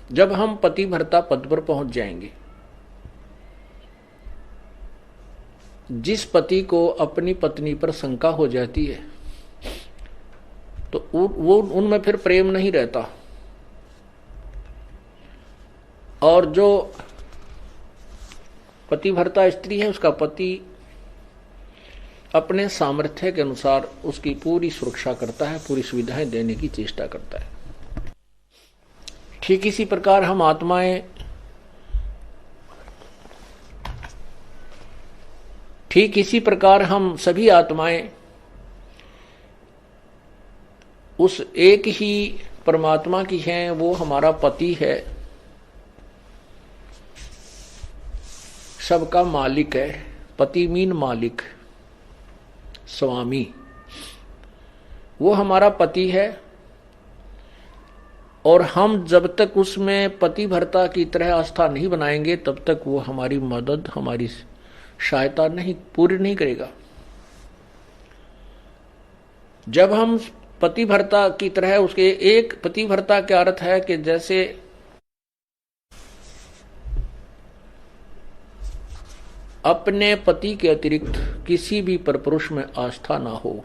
जब हम पतिव्रता पद पर पहुंच जाएंगे, जिस पति को अपनी पत्नी पर शंका हो जाती है तो वो उनमें फिर प्रेम नहीं रहता, और जो पतिव्रता स्त्री है उसका पति अपने सामर्थ्य के अनुसार उसकी पूरी सुरक्षा करता है, पूरी सुविधाएं देने की चेष्टा करता है। ठीक इसी प्रकार हम आत्माएं, ठीक इसी प्रकार हम सभी आत्माएं उस एक ही परमात्मा की हैं, वो हमारा पति है, सबका मालिक है। पति मीन मालिक, स्वामी, वो हमारा पति है। और हम जब तक उसमें पतिव्रता की तरह आस्था नहीं बनाएंगे तब तक वो हमारी मदद, हमारी सहायता नहीं पूरी नहीं करेगा। जब हम पतिव्रता की तरह उसके, एक पतिव्रता का अर्थ है कि जैसे अपने पति के अतिरिक्त किसी भी परपुरुष में आस्था ना हो,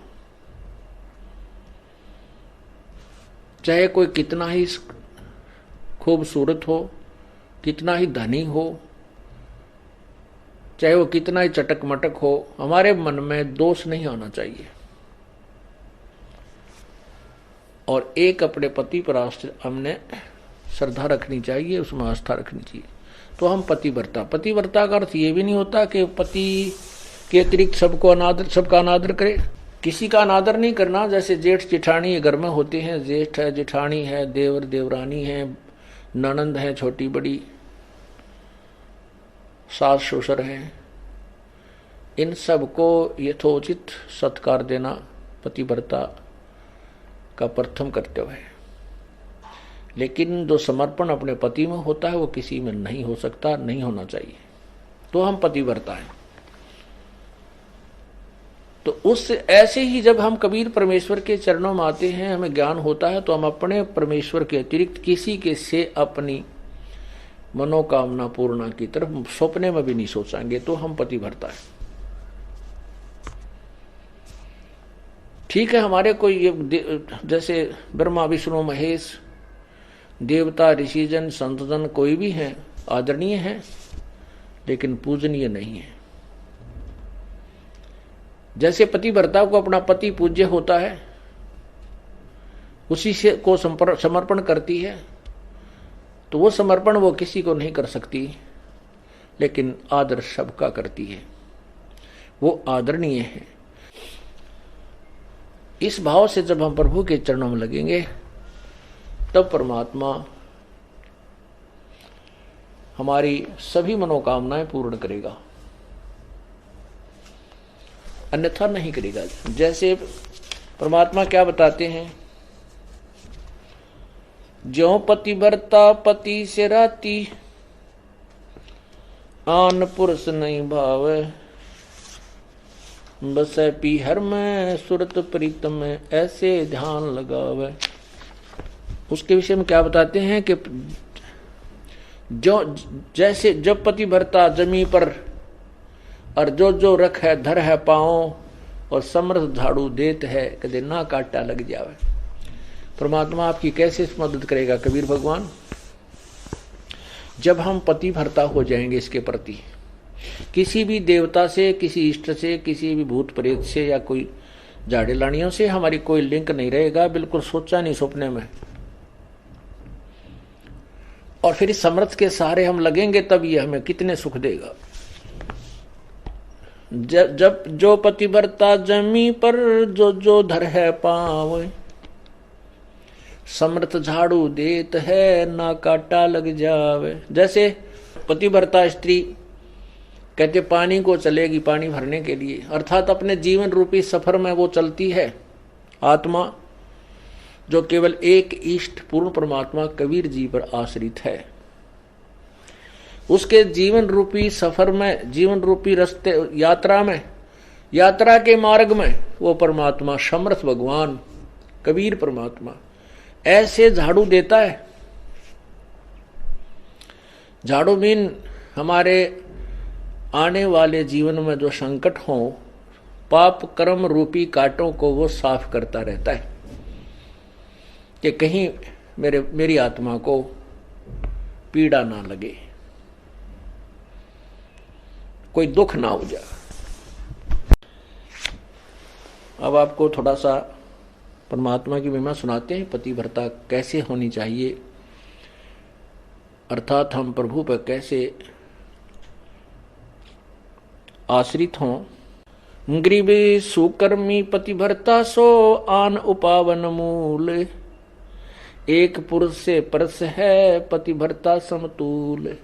चाहे कोई कितना ही खूबसूरत हो, कितना ही धनी हो, चाहे वो कितना ही चटक मटक हो, हमारे मन में दोष नहीं आना चाहिए। और एक अपने पति पर हमने श्रद्धा रखनी चाहिए, उसमें आस्था रखनी चाहिए, तो हम पतिव्रता। पतिव्रता का अर्थ ये भी नहीं होता कि पति के अतिरिक्त सबका अनादर करे, किसी का अनादर नहीं करना। जैसे जेठ जेठानी घर में होते हैं, जेठ है, जेठानी है, देवर देवरानी है, ननंद है छोटी बड़ी, सास ससुर हैं, इन सबको यथोचित सत्कार देना पतिव्रता का प्रथम कर्तव्य है। लेकिन जो समर्पण अपने पति में होता है वो किसी में नहीं हो सकता, नहीं होना चाहिए, तो हम पतिव्रता हैं। तो उस ऐसे ही जब हम कबीर परमेश्वर के चरणों में आते हैं, हमें ज्ञान होता है, तो हम अपने परमेश्वर के अतिरिक्त किसी के से अपनी मनोकामना पूर्णा की तरफ सपने में भी नहीं सोचेंगे, तो हम पतिव्रता है। ठीक है, हमारे कोई जैसे ब्रह्मा विष्णु महेश, देवता ऋषिजन संतजन कोई भी हैं, आदरणीय हैं, लेकिन पूजनीय नहीं है। जैसे पतिव्रता को अपना पति पूज्य होता है, उसी से को समर्पण करती है, तो वो समर्पण वो किसी को नहीं कर सकती, लेकिन आदर सबका करती है, वो आदरणीय है। इस भाव से जब हम प्रभु के चरणों में लगेंगे तब परमात्मा हमारी सभी मनोकामनाएं पूर्ण करेगा, अन्यथा नहीं करेगा। जैसे परमात्मा क्या बताते हैं, ज्यों पतिव्रता पति से राती, आन पुरुष नहीं भावे, बसे पीहर में सुरत प्रीतम में, ऐसे ध्यान लगावे। उसके विषय में क्या बताते हैं कि जो जैसे जब पतिव्रता जमी पर और जो जो रख है धर है पाओ, और समर्थ झाड़ू देत है कदे ना काटा लग जावे। परमात्मा आपकी कैसे मदद करेगा कबीर भगवान? जब हम पतिव्रता हो जाएंगे इसके प्रति, किसी भी देवता से, किसी इष्ट से, किसी भी भूत प्रेत से या कोई झाड़े लानियों से हमारी कोई लिंक नहीं रहेगा, बिल्कुल सोचा नहीं सपने में। और फिर इस समर्थ के सहारे हम लगेंगे तब ये हमें कितने सुख देगा। जब जो पतिव्रता जमी पर जो जो धर है पाव, समर्थ झाड़ू देत है ना काटा लग जावे। जैसे पतिव्रता स्त्री कहते पानी को चलेगी पानी भरने के लिए, अर्थात अपने जीवन रूपी सफर में वो चलती है आत्मा, जो केवल एक इष्ट पूर्ण परमात्मा कबीर जी पर आश्रित है। उसके जीवन रूपी सफर में, जीवन रूपी रास्ते यात्रा में, यात्रा के मार्ग में वो परमात्मा समर्थ भगवान कबीर परमात्मा ऐसे झाड़ू देता है झाड़ू मीन हमारे आने वाले जीवन में जो संकट हो, पाप कर्म रूपी कांटों को वो साफ करता रहता है कि कहीं मेरी आत्मा को पीड़ा ना लगे, कोई दुख ना हो जाए। अब आपको थोड़ा सा परमात्मा की महिमा सुनाते हैं, पतिव्रता कैसे होनी चाहिए, अर्थात हम प्रभु पर कैसे आश्रित हों। गरीबी सुकर्मी पतिव्रता सो आन उपावन मूल, एक पुरुष से परस है पतिव्रता समतूल।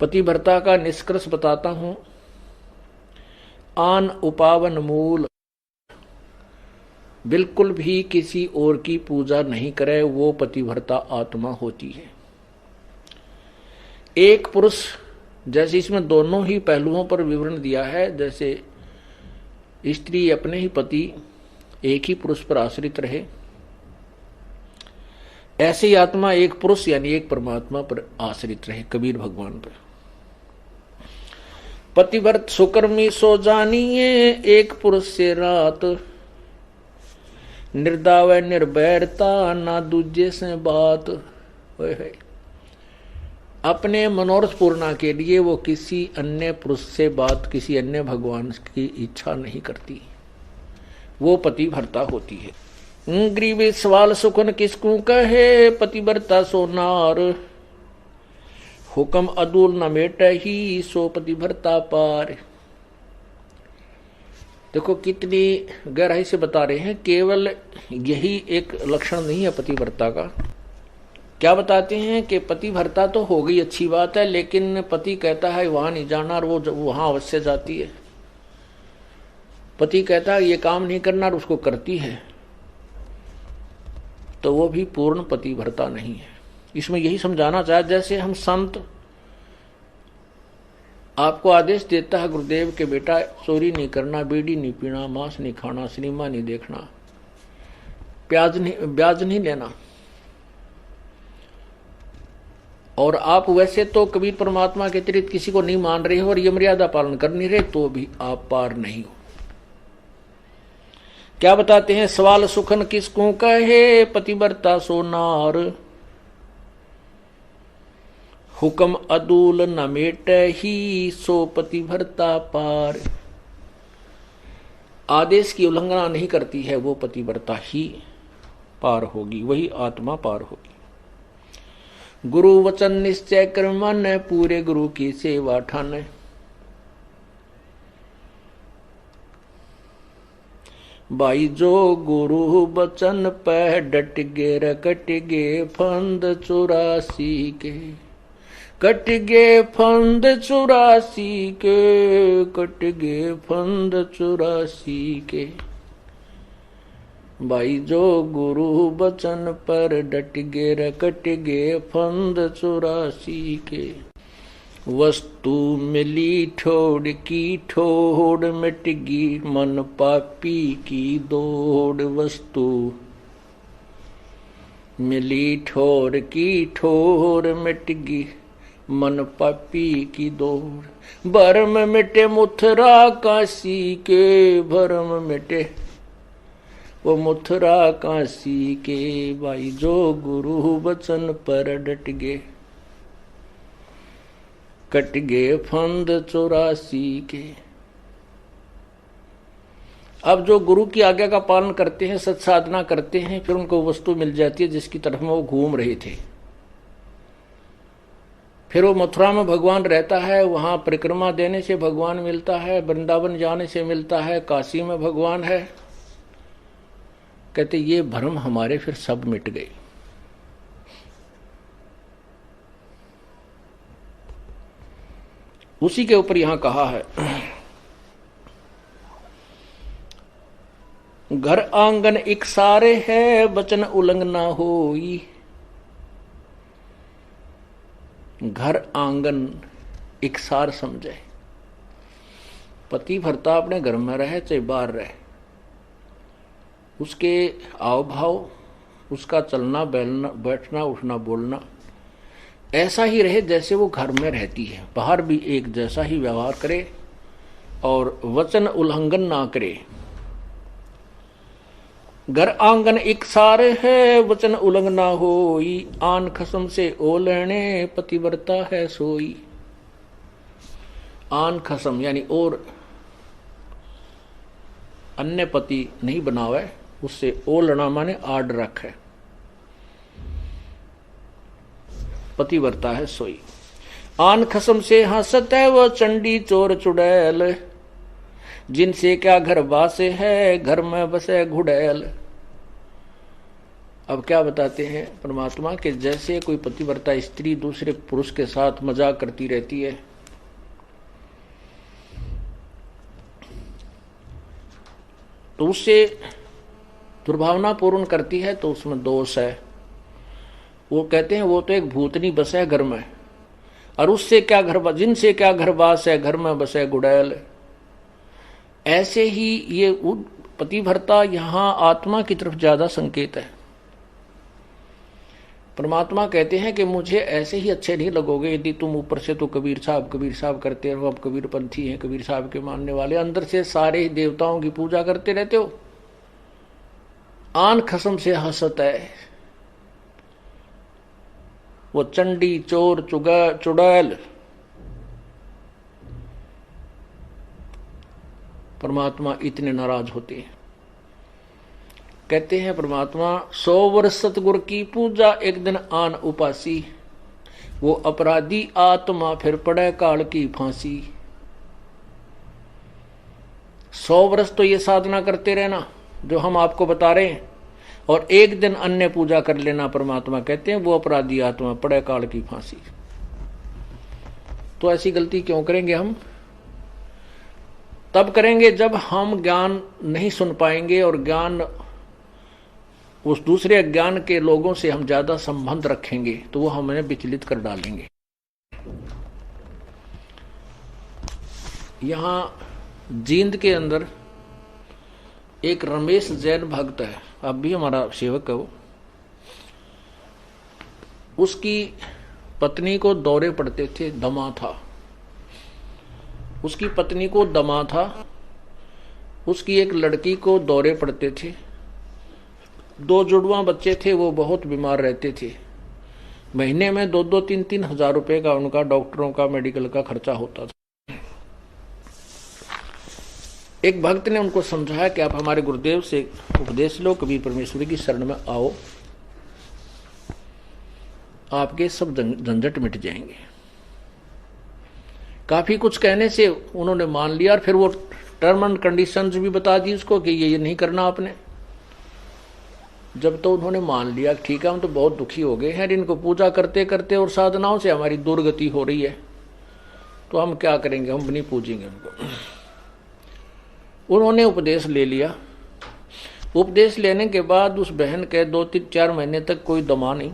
पतिव्रता का निष्कर्ष बताता हूं। आन उपावन मूल, बिल्कुल भी किसी और की पूजा नहीं करे, वो पतिव्रता आत्मा होती है। एक पुरुष, जैसे इसमें दोनों ही पहलुओं पर विवरण दिया है, जैसे स्त्री अपने ही पति एक ही पुरुष पर आश्रित रहे, ऐसे ही आत्मा एक पुरुष यानी एक परमात्मा पर आश्रित रहे, कबीर भगवान पर। पतिव्रत सुकर्मी सो जानिए, एक पुरुष से रात, निर्दाव निर्भयता ना दूजे से बात। अपने मनोरथ पूर्णा के लिए वो किसी अन्य पुरुष से बात, किसी अन्य भगवान की इच्छा नहीं करती, वो पतिव्रता होती है। ग्रीवे सवाल सुखन किसको कहे, पतिव्रता सो नार, हुक्म अदूल न मेट ही सो पतिव्रता पार। देखो कितनी गहराई से बता रहे हैं, केवल यही एक लक्षण नहीं है पतिव्रता का। क्या बताते हैं कि पतिव्रता तो हो गई, अच्छी बात है, लेकिन पति कहता है वहां नहीं जाना और वो वहां अवश्य जाती है। पति कहता है ये काम नहीं करना और उसको करती है, तो वो भी पूर्ण पतिव्रता नहीं है। इसमें यही समझाना चाहे, जैसे हम संत आपको आदेश देता है गुरुदेव के बेटा चोरी नहीं करना, बीड़ी नहीं पीना, मांस नहीं खाना, सिनेमा नहीं देखना, ब्याज नहीं लेना, और आप वैसे तो कबीर परमात्मा के अतिरिक्त किसी को नहीं मान रहे हो और ये मर्यादा पालन कर नहीं रहे, तो भी आप पार नहीं हो। क्या बताते हैं, सवाल सुखन किसको कहे, पतिव्रता सो नार, हुक्म अदूल न मेट ही सो पतिव्रता पार। आदेश की उल्लंघना नहीं करती है, वो पतिव्रता ही पार होगी, वही आत्मा पार होगी। गुरु वचन निश्चय कर मन, पूरे गुरु की सेवा ठान। भाई जो गुरु वचन पे डट गे रकट गे फंद 84 के, कट गे फंद 84 के, कट गे फंद 84 के। भाई जो गुरु वचन पर डट गे रकट गे फंद 84 के। वस्तु मिली ठोड़ की ठोड़, मिट गी मन पापी की दौड़। वस्तु मिली ठोर की ठोर, मिट गी मन पापी की दौड़। भरम मिटे मुथरा काशी के, भरम मिटे वो मुथरा काशी के। भाई जो गुरु वचन पर डट गे, कट गे फंद 84 के। अब जो गुरु की आज्ञा का पालन करते हैं, सत साधना करते हैं, फिर उनको वस्तु मिल जाती है जिसकी तरफ में वो घूम रहे थे। फिर वो मथुरा में भगवान रहता है, वहां परिक्रमा देने से भगवान मिलता है, वृंदावन जाने से मिलता है, काशी में भगवान है। कहते ये भ्रम हमारे फिर सब मिट गए। उसी के ऊपर यहां कहा है, घर आंगन एक सारे है, वचन उल्लंघना होई। घर आंगन एक सार समझे, पतिव्रता अपने घर में रहे चाहे बाहर रहे, उसके आव भाव, उसका चलना बैठना उठना बोलना, ऐसा ही रहे जैसे वो घर में रहती है, बाहर भी एक जैसा ही व्यवहार करे और वचन उल्लंघन ना करे। घर आंगन एक सारे है, वचन उल्लंघन ना होई, आन खसम से ओलने पतिव्रता है सोई। आन खसम यानी और अन्य पति नहीं बनावे, उससे ओलना माने आड रखे, पतिव्रता है सोई। आन खसम से हंसत है वो चंडी चोर चुड़ैल, जिनसे क्या घर बासे है, घर में बसे घुड़ैल। अब क्या बताते हैं परमात्मा के, जैसे कोई पतिव्रता स्त्री दूसरे पुरुष के साथ मजाक करती रहती है, तो उससे दुर्भावना पूर्ण करती है, तो उसमें दोष है। वो कहते हैं वो तो एक भूतनी बस है घर में, और उससे क्या घर, जिनसे क्या घर बास है, घर में बसे गुड़ैल। ऐसे ही ये पतिव्रता यहां आत्मा की तरफ ज्यादा संकेत है। परमात्मा कहते हैं कि मुझे ऐसे ही अच्छे नहीं लगोगे यदि तुम ऊपर से तो कबीर साहब करते हो, अब कबीर पंथी हैं, कबीर साहब के मानने वाले, अंदर से सारे ही देवताओं की पूजा करते रहते हो। आन खसम से हंसत है वो चंडी चोर चुड़ैल। परमात्मा इतने नाराज होते हैं। कहते हैं परमात्मा 100 वर्ष सतगुरु की पूजा, एक दिन आन उपासी, वो अपराधी आत्मा फिर पड़े काल की फांसी। 100 वर्ष तो ये साधना करते रहना जो हम आपको बता रहे हैं, और एक दिन अन्य पूजा कर लेना, परमात्मा कहते हैं वो अपराधी आत्मा पड़े काल की फांसी। तो ऐसी गलती क्यों करेंगे हम? तब करेंगे जब हम ज्ञान नहीं सुन पाएंगे, और ज्ञान उस दूसरे ज्ञान के लोगों से हम ज्यादा संबंध रखेंगे, तो वो हमें विचलित कर डालेंगे। यहां जींद के अंदर एक रमेश जैन भक्त है, अब भी हमारा सेवक है वो। उसकी पत्नी को दौरे पड़ते थे, दमा था उसकी पत्नी को, दमा था उसकी। एक लड़की को दौरे पड़ते थे, 2 जुड़वा बच्चे थे, वो बहुत बीमार रहते थे। महीने में 2-2, 3-3 हजार रुपए का उनका डॉक्टरों का, मेडिकल का खर्चा होता था। एक भक्त ने उनको समझाया कि आप हमारे गुरुदेव से उपदेश लो, कबीर परमेश्वरी की शरण में आओ, आपके सब झंझट मिट जाएंगे। काफी कुछ कहने से उन्होंने मान लिया, और फिर वो टर्म एंड कंडीशंस भी बता दी उसको कि ये नहीं करना आपने। जब तो उन्होंने मान लिया ठीक है, हम तो बहुत दुखी हो गए हैं, इनको पूजा करते करते और साधनाओं से हमारी दुर्गति हो रही है, तो हम क्या करेंगे, हम नहीं पूजेंगे उनको। उन्होंने उपदेश ले लिया। उपदेश लेने के बाद उस बहन के 2-3-4 महीने तक कोई दमा नहीं,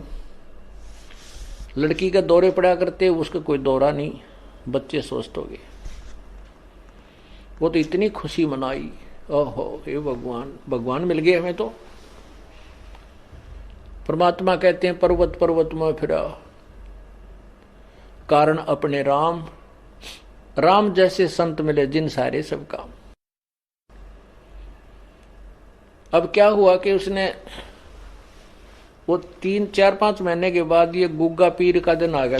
लड़की का दौरे पड़ा करते, उसका कोई दौरा नहीं, बच्चे स्वस्थ हो गए। वो तो इतनी खुशी मनाई, ओहो हे भगवान, भगवान मिल गए हमें तो। परमात्मा कहते हैं पर्वत पर्वत में फिरा, कारण अपने राम, राम जैसे संत मिले जिन सारे सब काम। अब क्या हुआ कि उसने वो 3-4-5 महीने के बाद ये गुग्गा पीर का दिन आ गया,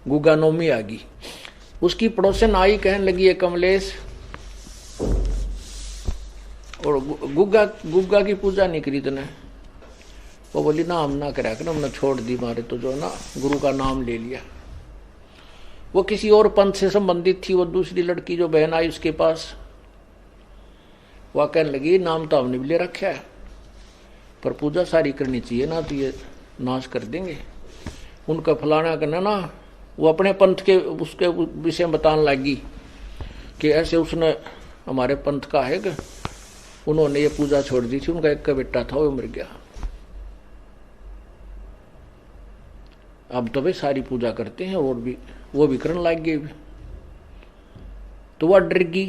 गुग्गा नौमी आ गई। उसकी पड़ोसन आई, कहने लगी है कमलेश, और गुग्गा की पूजा नहीं करी तूने? वो बोली ना हम ना करा कर, हमने छोड़ दी, मारे तो जो ना गुरु का नाम ले लिया। वो किसी और पंथ से संबंधित थी, वो दूसरी लड़की जो बहन आई उसके पास, वह कहने लगी नाम तो हमने भी ले रखा है, पर पूजा सारी करनी चाहिए ना, तो ये नाश कर देंगे। उनका फलाना करना ना, वो अपने पंथ के उसके विषय में बताने लगी कि ऐसे उसने हमारे पंथ का है कि उन्होंने ये पूजा छोड़ दी थी, उनका एक का बेटा था वो मर गया, अब तो भाई सारी पूजा करते हैं, और भी वो भी करने लग गए। तो वह डर गई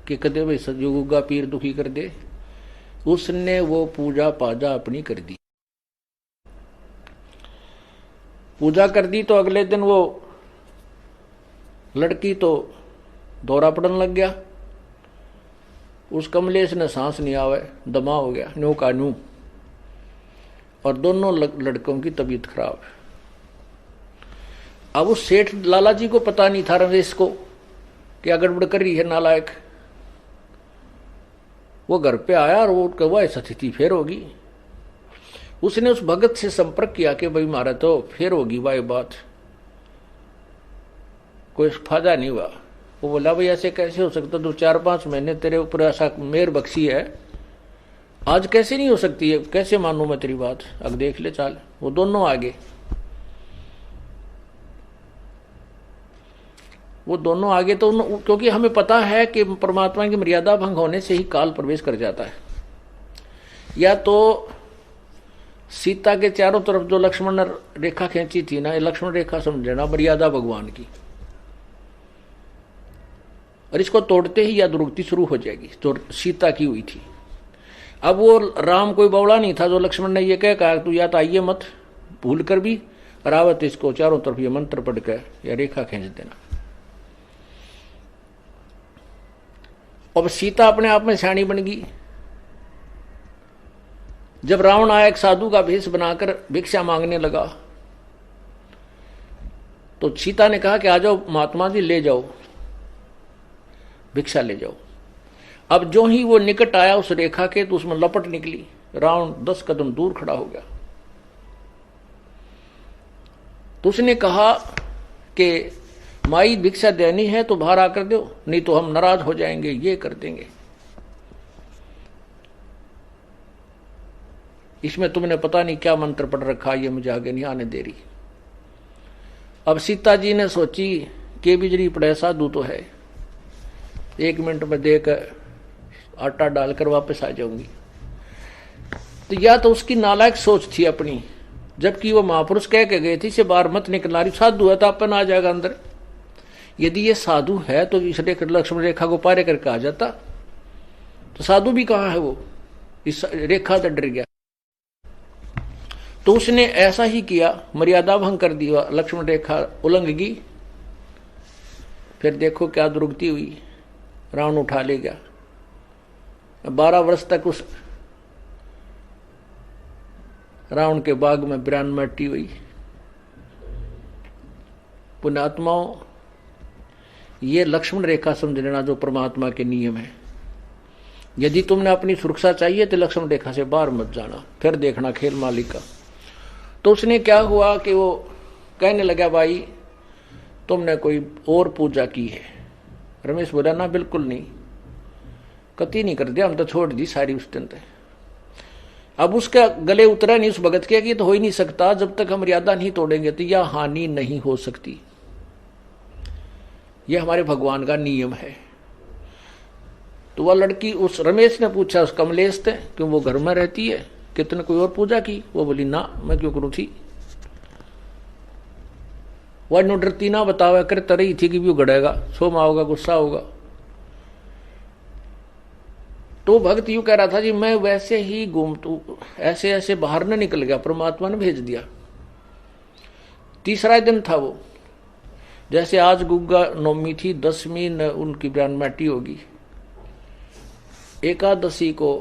कि कदे भाई सजो गुग्गा पीर दुखी कर दे, उसने वो पूजा पाजा अपनी कर दी। पूजा कर दी तो अगले दिन वो लड़की तो दौरा पड़ने लग गया। उस कमलेश ने सांस नहीं आवे, दमा हो गया न्यू का न्यू, और दोनों लड़कों की तबीयत खराब। अब उस सेठ लाला जी को पता नहीं था रमेश को क्या गड़बड़ कर रही है नालायक। वो घर पे आया और वो कहा ऐसा स्थिति फिर होगी। उसने उस भगत से संपर्क किया कि भाई मारा तो फिर होगी भाई बात, कोई फायदा नहीं हुआ। वो बोला भाई ऐसे कैसे हो सकता, तो 4-5 महीने तेरे ऊपर ऐसा मेहर बख्शी है, आज कैसे नहीं हो सकती है, कैसे मानूं मैं तेरी बात, अब देख ले चाल। वो दोनों आगे, वो दोनों आगे तो क्योंकि हमें पता है कि परमात्मा की मर्यादा भंग होने से ही काल प्रवेश कर जाता है। या तो सीता के चारों तरफ जो लक्ष्मण ने रेखा खींची थी ना, ये लक्ष्मण रेखा समझना मर्यादा भगवान की, और इसको तोड़ते ही या दुर्गति शुरू हो जाएगी जो सीता की हुई थी। अब वो राम कोई बवड़ा नहीं था जो लक्ष्मण ने ये कहा तू या तो आइए मत भूल कर भी, रावत इसको चारों तरफ ये मंत्र पढ़ कर या रेखा खींच देना। अब सीता अपने आप में सियाणी बन गई। जब रावण आया एक साधु का भेष बनाकर भिक्षा मांगने लगा, तो सीता ने कहा कि आ जाओ महात्मा जी, ले जाओ भिक्षा ले जाओ। अब जो ही वो निकट आया उस रेखा के, तो उसमें लपट निकली, रावण 10 कदम दूर खड़ा हो गया। तो उसने कहा कि माई भिक्षा देनी है तो बाहर आकर दो, नहीं तो हम नाराज हो जाएंगे, ये कर देंगे। इसमें तुमने पता नहीं क्या मंत्र पढ़ रखा, ये मुझे आगे नहीं आने दे रही। अब सीता जी ने सोची कि बिजली पड़े साधु तो है, 1 मिनट में देकर आटा डालकर वापस आ जाऊंगी। तो या तो उसकी नालायक सोच थी अपनी, जबकि वो महापुरुष कह के गए थे इसे बाहर मत निकलना, रही साधु है तो अपन आ जाएगा अंदर। यदि ये साधु है तो इस लक्ष्मण रेखा को पारे करके आ जाता, तो साधु भी कहाँ है वो, इस रेखा से डर गया। तो उसने ऐसा ही किया, मर्यादा भंग कर दिया, लक्ष्मण रेखा उल्लंघ गई। फिर देखो क्या दुर्गति हुई, रावण उठा ले गया। 12 वर्ष तक उस रावण के बाग में बिरान मट्टी हुई। पुण्यात्माओं, ये लक्ष्मण रेखा समझ लेना जो परमात्मा के नियम है। यदि तुमने अपनी सुरक्षा चाहिए तो लक्ष्मण रेखा से बाहर मत जाना, फिर देखना खेल मालिक का। तो उसने क्या हुआ कि वो कहने लगा भाई तुमने कोई और पूजा की है। रमेश बोला ना बिल्कुल नहीं, कति नहीं कर दिया, हम तो छोड़ दी सारी उस दिन। अब उसका गले उतरा नहीं उस भगत के कि तो हो ही नहीं सकता, जब तक हम मर्यादा नहीं तोड़ेंगे तो यह हानि नहीं हो सकती, यह हमारे भगवान का नियम है। तो वह लड़की उस रमेश ने पूछा उस कमलेश से क्यों वो घर में रहती है, कितने कोई और पूजा की? वो बोली ना मैं क्यों करूं थी। वह नो डरती ना बतावा कर तरही थी कि भी गड़ेगा, सोमा होगा, गुस्सा होगा। तो भक्त यूं कह रहा था जी मैं वैसे ही घूमतू ऐसे ऐसे बाहर न निकल गया, परमात्मा ने भेज दिया। तीसरा दिन था वो, जैसे आज गुग्गा नवमी थी, 10वीं न उनकी ब्राह्मटी होगी, एकादशी को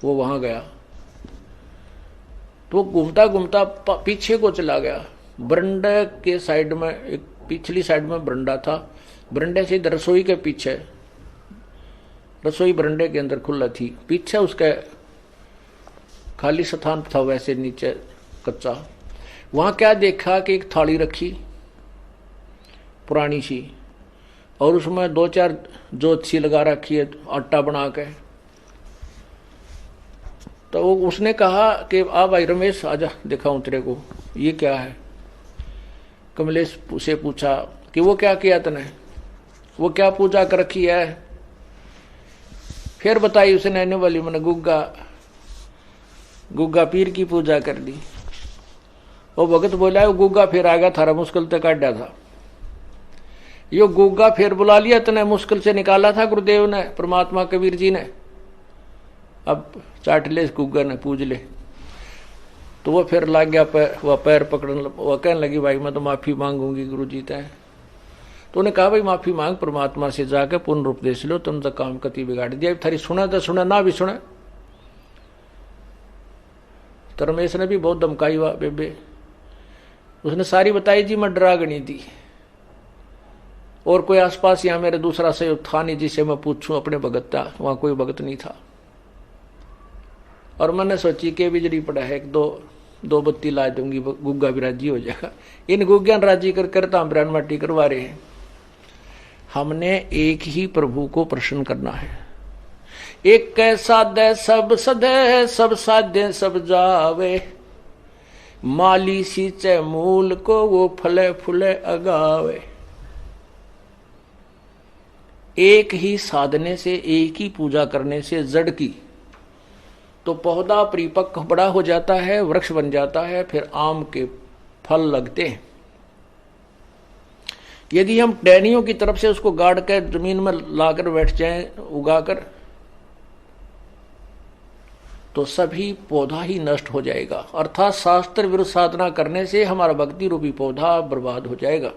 वो वहां गया। तो घूमता घूमता पीछे को चला गया। बरंडे के साइड में एक पिछली साइड में बरंडा था, बरंडे से रसोई के पीछे, रसोई बरंडे के अंदर खुला थी, पीछे उसके खाली स्थान था वैसे नीचे कच्चा। वहां क्या देखा कि एक थाली रखी पुरानी सी, और उसमें 2-4 जोत सी लगा रखी है आटा बना के। तो उसने कहा कि आ भाई रमेश आजा दिखाऊं तेरे को, ये क्या है। कमलेश से पूछा कि वो क्या किया तने, वो क्या पूजा कर रखी है। फिर बताई उसने, आने वाली मैंने गुग्गा पीर की पूजा कर दी। वो भगत बोला वो गुग्गा फिर आ गया, थारा मुश्किल से काटा था। यो गुग्गा फिर बुला लिया तने, मुश्किल से निकाला था गुरुदेव ने, परमात्मा कबीर जी ने। अब चाट ले इस गुग्गा ने, पूज ले। तो वो फिर लग गया वह पैर पकड़ने, वह कहने लगी भाई मैं तो माफी मांगूंगी गुरु जी तय। तो उन्हें कहा भाई माफी मांग परमात्मा से जाकर पूर्ण उपदेश लो, तुम तो काम कति बिगाड़ दिया, थारी सुना तो सुना ना भी सुना। तो रमेश ने भी बहुत धमकाई हुआ बेबे, उसने सारी बताई जी मैं डरागनी थी और कोई आसपास यहाँ मेरे दूसरा सहयोग था नहीं जिसे मैं पूछूं अपने भगत था, वहां कोई भगत नहीं था। और मैंने सोची कि बिजली पड़ा है, एक दो बत्ती ला दूंगी, गुग्गा भी राजी हो जाएगा। इन गुग्गियान राजी कर तांबरान माटी करवा रहे हैं। हमने एक ही प्रभु को प्रसन्न करना है। एक साधे सब सदे, सब साधे सब जावे, माली सींचे मूल को वो फले फूले अगावे। एक ही साधने से, एक ही पूजा करने से जड़ की तो पौधा परिपक्व बड़ा हो जाता है, वृक्ष बन जाता है, फिर आम के फल लगते हैं। यदि हम टहनियों की तरफ से उसको गाड़ कर जमीन में लाकर बैठ जाएं उगाकर, तो सभी पौधा ही नष्ट हो जाएगा। अर्थात शास्त्र विरुद्ध साधना करने से हमारा भक्ति रूपी पौधा बर्बाद हो जाएगा।